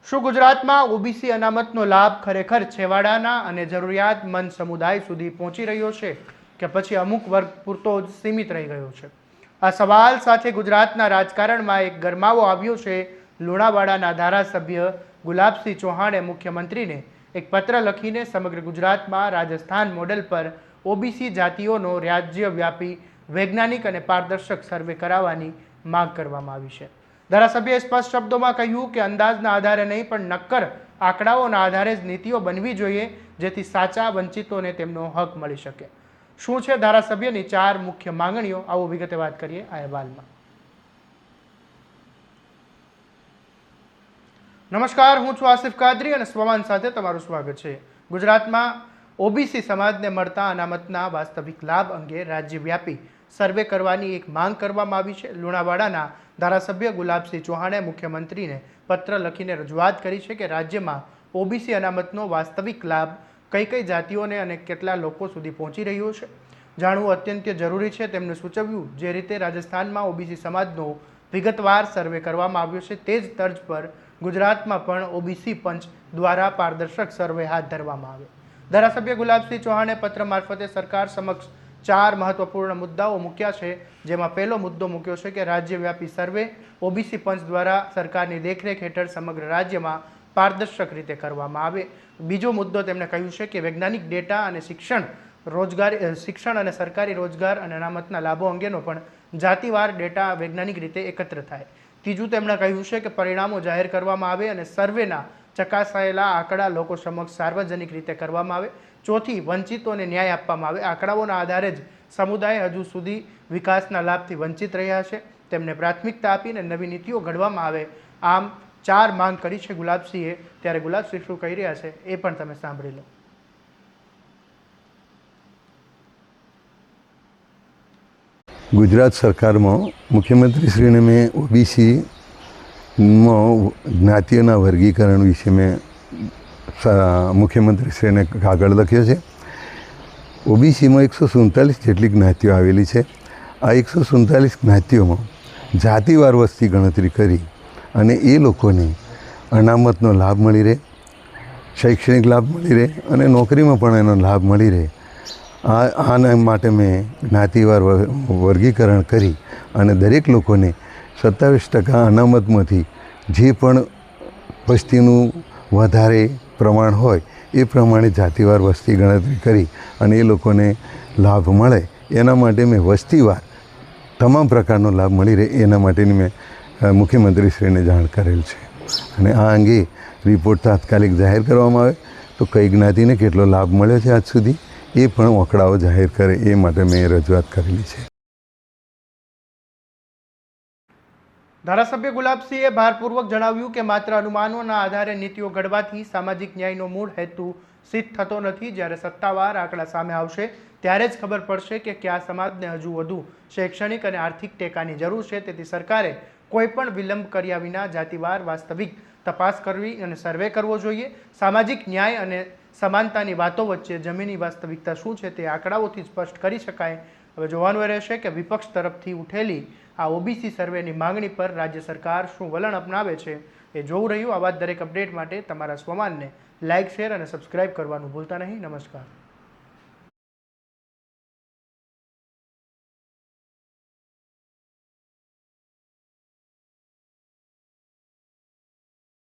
શું ગુજરાતમાં ઓબીસી અનામતનો લાભ ખરેખર છેવાડાના અને જરૂરિયાતમંદ સમુદાય સુધી પહોંચી રહ્યો છે કે પછી અમુક વર્ગ પૂરતો જ સીમિત રહી ગયો છે? આ સવાલ સાથે ગુજરાતના રાજકારણમાં એક ગરમાવો આવ્યો છે. લુણાવાડાના ધારાસભ્ય ગુલાબસિંહ ચૌહાણે મુખ્યમંત્રીને એક પત્ર લખીને સમગ્ર ગુજરાતમાં રાજસ્થાન મોડેલ પર ઓબીસી જાતિઓનો રાજ્યવ્યાપી વૈજ્ઞાનિક અને પારદર્શક સર્વે કરાવવાની માંગ કરવામાં આવી છે. ધારાસભ્યએ સ્પષ્ટ શબ્દોમાં કહ્યું કે અંદાજના આધારે નહીં પણ નક્કર આંકડાઓના આધારે જ નીતિઓ બનવી જોઈએ, જેથી સાચા વંચિતોને તેમનો હક મળી શકે. શું છે ધારાસભ્યની 4 મુખ્ય માંગણીઓ? આવો વિગતે વાત કરીએ આ અહેવાલમાં. નમસ્કાર, હું છું આસિફ કાદરી અને સ્વમાન સાથે તમારું સ્વાગત છે. ગુજરાતમાં ઓબીસી સમાજને મળતા અનામતના વાસ્તવિક લાભ અંગે રાજ્યવ્યાપી સર્વે કરવાની એક માંગ કરવામાં આવી છે. લુણાવાડાના ધારાસભ્ય ગુલાબસિંહ ચૌહાણે મુખ્યમંત્રીને પત્ર લખીને રજૂઆત કરી છે કે રાજ્યમાં ઓબીસી અનામતનો વાસ્તવિક લાભ કઈ કઈ જાતિઓને અને કેટલા લોકો સુધી પહોંચી રહ્યો છે, જાણવું અત્યંત જરૂરી છે. તેમણે સૂચવ્યું, જે રીતે રાજસ્થાનમાં ઓબીસી સમાજનો વિગતવાર સર્વે કરવામાં આવ્યો છે, તે જ તર્જ પર ગુજરાતમાં પણ ઓબીસી પંચ દ્વારા પારદર્શક સર્વે હાથ ધરવામાં આવે. ધારાસભ્ય ગુલાબસિંહ ચૌહાણે પત્ર મારફતે સરકાર સમક્ષ 4 મહત્વપૂર્ણ મુદ્દાઓ મૂક્યા છે, જેમાં પહેલો મુદ્દો મૂક્યો છે કે રાજ્યવ્યાપી સર્વે ઓબીસી પંચ દ્વારા સરકારની દેખરેખ હેઠળ સમગ્ર રાજ્યમાં પારદર્શક રીતે કરવામાં આવે. બીજો મુદ્દો તેમણે કહ્યું છે કે વૈજ્ઞાનિક ડેટા અને શિક્ષણ અને સરકારી રોજગાર અને અનામતના લાભો અંગેનો પણ જાતિવાર ડેટા વૈજ્ઞાનિક રીતે એકત્ર થાય. ત્રીજું તેમણે કહ્યું છે કે પરિણામો જાહેર કરવામાં આવે અને સર્વેના ચકાસાયેલા આંકડા લોકો સમક્ષ સાર્વજનિક રીતે કરવામાં આવે. ચોથી, વંચિતોને ન્યાય આપવામાં આવે. આંકડાઓના આધારે જ સમુદાય હજુ સુધી વિકાસના લાભથી વંચિત રહ્યા છે, તેમને પ્રાથમિકતા આપીને નવી નીતિઓ ઘડવામાં આવે. આમ 4 માંગ કરી છે ગુલાબસિંહે. ત્યારે ગુલાબસિંહ શું કહી રહ્યા છે એ પણ તમે સાંભળી લો. ગુજરાત સરકારમાં મુખ્યમંત્રીશ્રીને મેં ઓબીસીમાં જ્ઞાતિઓના વર્ગીકરણ વિશે મેં મુખ્યમંત્રીશ્રીને કાગળ લખ્યો છે. ઓબીસીમાં 147 જેટલી જ્ઞાતિઓ આવેલી છે. આ 147 જ્ઞાતિઓમાં જાતિવાર વસ્તી ગણતરી કરી અને એ લોકોને અનામતનો લાભ મળી રહે, શૈક્ષણિક લાભ મળી રહે અને નોકરીમાં પણ એનો લાભ મળી રહે. આના માટે મેં જ્ઞાતિવાર વર્ગીકરણ કરી અને દરેક લોકોને 27% અનામતમાંથી જે પણ વસ્તીનું વધારે પ્રમાણ હોય એ પ્રમાણે જાતિવાર વસ્તી ગણતરી કરી અને એ લોકોને લાભ મળે એના માટે મેં વસ્તીવાર તમામ પ્રકારનો લાભ મળી રહે એના માટેની મેં મુખ્યમંત્રીશ્રીને જાણ કરેલ છે. અને આ અંગે રિપોર્ટ તાત્કાલિક જાહેર કરવામાં આવે તો કઈ જ્ઞાતિને કેટલો લાભ મળ્યો છે આજ સુધી એ પણ આંકડાઓ જાહેર કરે એ માટે મેં રજૂઆત કરેલી છે. ધારાસભ્ય ગુલાબસિંહે ભારપૂર્વક જણાવ્યું કે માત્ર અનુમાનોના આધારે નીતિઓ ઘડવાથી સામાજિક ન્યાયનો મૂળ હેતુ સિદ્ધ થતો નથી. જ્યારે સત્તાવાર આંકડા સામે આવશે ત્યારે જ ખબર પડશે કે કયા સમાજને હજુ વધુ શૈક્ષણિક અને આર્થિક ટેકાની જરૂર છે. તેથી સરકારે કોઈ પણ વિલંબ કર્યા વિના જાતિવાર વાસ્તવિક તપાસ કરવી અને સર્વે કરવો જોઈએ. સામાજિક ન્યાય અને સમાનતાની વાતો વચ્ચે જમીની વાસ્તવિકતા શું છે તે આંકડાઓથી સ્પષ્ટ કરી શકાય. હવે જોવાનું રહેશે કે વિપક્ષ તરફથી ઉઠેલી આ ઓબીસી સર્વેની માંગણી પર રાજ્ય સરકાર શું વલણ અપનાવે છે એ જોવું રહ્યું. આવા દરેક અપડેટ માટે તમારા સ્વમાનને લાઇક, શેર અને સબસ્ક્રાઇબ કરવાનું ભૂલતા નહીં. નમસ્કાર.